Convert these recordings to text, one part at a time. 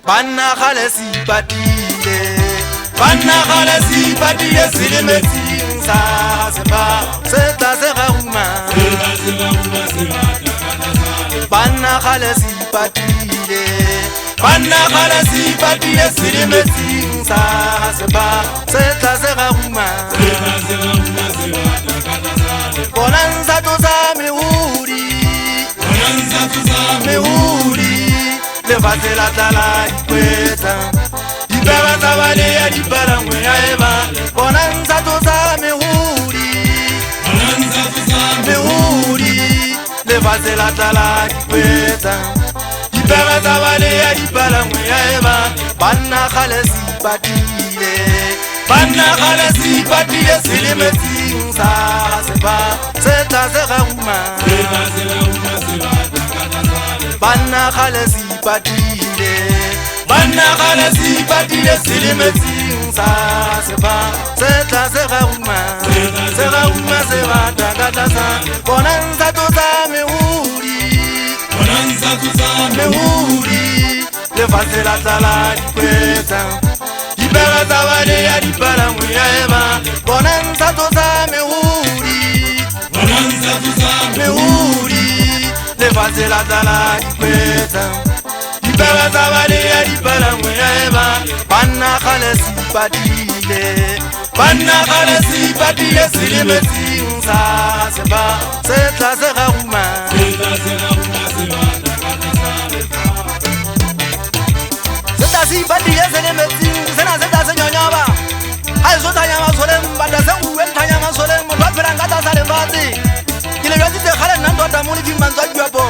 Banna khalesi patile, banna khalesi patile silemeting sa seba, seta seruma. Banna khalesi patile, banna khalesi patile silemeting sa seba, seta seruma. Bonanza toza mehuri, bonanza toza mehuri. Le vase la tala ikweta Ibaba zabale ya dibara mwe ya eba Bonanza toza mehuri Bonanza toza mehuri Le vase la tala ikweta Ibaba zabale ya dibara mwe ya eba Banna khalesi patile Banna khalesi patile Silimeti unsa seba Seta sera uma Seta sera uma seba Banna khalesi patile Banna khalesi patile silimeti unsa seba Seta sera uma seba takatasa Bonanza toza mehuri Bonanza toza mehuri Le vase la tala ikweta Ibera zabale ya dibara mwe ya eba Bonanza toza mehuri Bonanza toza mehuri Le vase la tala ikweta Ibera zabale ya dibara mwe ya eba Banna khalesi patile Banna khalesi patile silimeti unsa seba Seta sera uma Seta si patile silimeti Sena seta se nyonyaba Aizo tanyama solem Bada se uwe tanyama solem Mwapira ngata sale vati Kile yozi se khale nando tamuni Fimanzwa juapo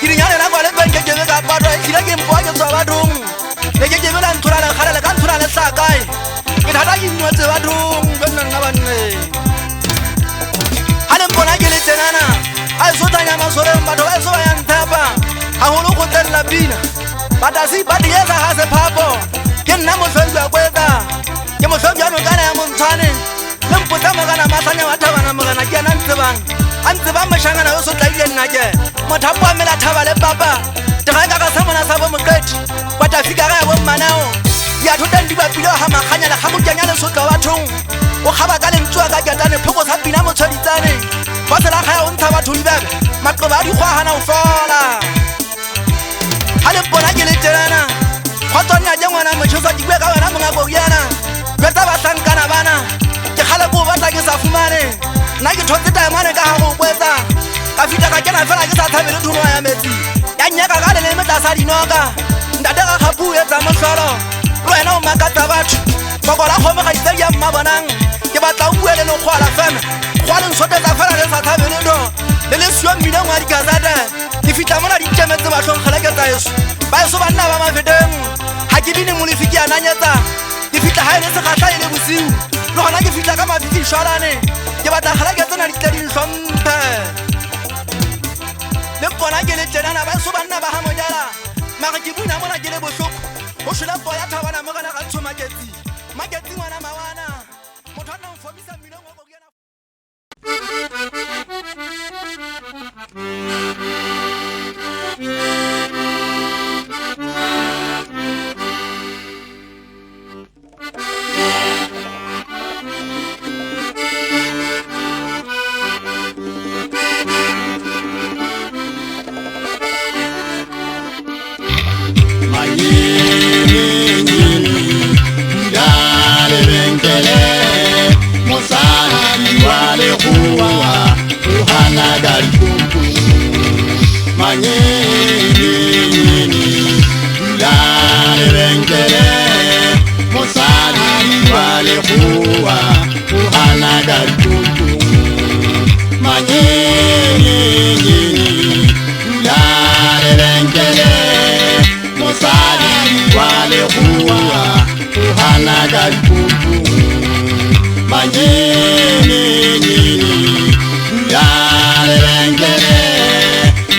Kili nyane na kwa lepe Nkejeve ka pato Kile kimpo ake soba dung Nkejeve la ntura le khale Le ka ntura le sakai Kitata yinwete wa dung Gwenna ngabanne Hale mpona kili tenana Aizo tanyama solem Bato aizo wa yantapa Ahulu kuten la bina Bada si pati yeza hase papo Kina mufengu ya kweta Kimo fengu ya nukana ya mumtani Lemputa magana masanya watawa na magana Kia nantibang Antiba mashanga na yoso taile nage Matapu wa mela tabale baba Tikaika kasama na sabo mketi Watafika kaya wamanao Ya tutendiba bilo hama khanya la hamu janyale suka watung Ukhaba kale mchua kajatane Poko sabina mcholitane Wasela kaya unta watu libebe Makobadi kwa hana ufola Hale mpona gile terana Khotonya jengwa na mchoza jigweka wana mga bogiana Gweta basankana bana Kikhala kubata kisa fumane Naki tozita ya mwane kaha kukweza Kafita kakena fela kisa tabili tunuwa ya meti Yanyeka kale ne meta sari noga Ndadeka kapu yeza msolo Ruena umakata batu Kokola khome kajiteri ya mabonang Kibata uwele no kwa la feme Kwa nsote za fela kisa tabili do Lele siyo mbide mwari kazade Kifita mwana rinjemezi watu nkhaleketa yesu Bayesu banna ba mafideng Hakibini mulifiki ananyeta Kifita hae nese khata ile busiu Lukhana kifita kama fifi shwarane Kibata khaleketa na literi nshompe Lepona gele tenana bayesu banna ba hamojala Makibuna mwana gele boshoku Oshula boya tawana magana kancho mageti Mageti mwana mawana Motana mfomisa milongo kogiana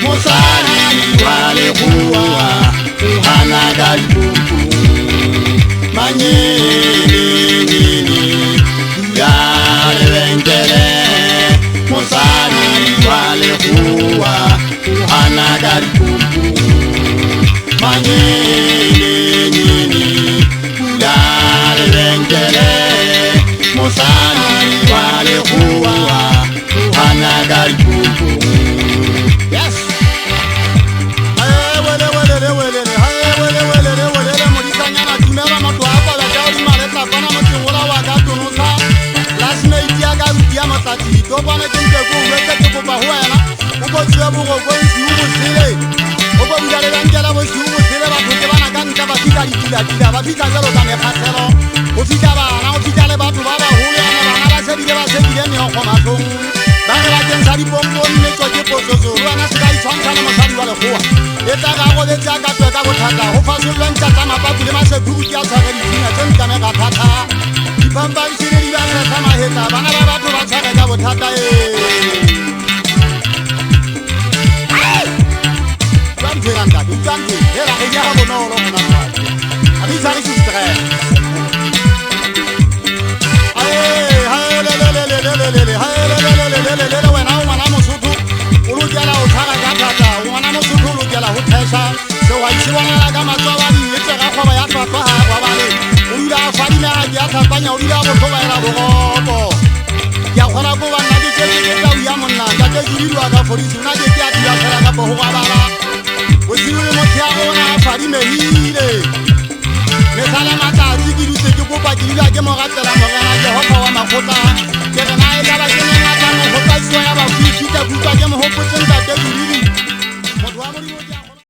Musari wale kuwa manyini ya lebenkele mosadi wa lehua hana garikumpu manyini ya lebenkele mosadi wa lehua hana garikumpu. Yes. Topana kente ko wete ko ba huana uko chiabu ko ko siubu sile uko bidale bangela bo siubu sile ba ko bana kanta ba kila ba fika ngalo kame pasero o fika ba na o fika le ba tu ba huya na ba na se bide ba se bide ne ko ma so ba la ken sari pompo ne ko je po so so ana sai chonka na ma sari wala huwa eta ga go de ja ka to ka go thata ho fa so lan ta ma ba ku le ma se bu ya sa ga ni na chen ka me ga thata Bamba shiri ba na sama heta bana ba tu ba chaka ga bothata Tante randa du tante era e ya bo no no na ba Abi sari sustre wena o ngwana mosotho o lokela o tshwara ka thata o ngwana mosotho o lokela ho thesha se wa itshwana ka matswa di etse ga khoba ya tlhwatlhwa ha wa bale o dira fadime a di a tlhapanya o dira botho ba era bogopo ya kgona go bana ke tse ke tla ya monna ka ke di dirwa ka forisi na ke ke a di a fela ka bo go bala o sirwe mo tia ona fadime hile me sala mata di ke dutse ke kopa ke dira ke mo gatela mo gana ke hopa wa makgotla ke re na e ka ba ke ne ngata mo go tsa ya ba fitita butwa ke mo hopotse ntate di mo twa mo di mo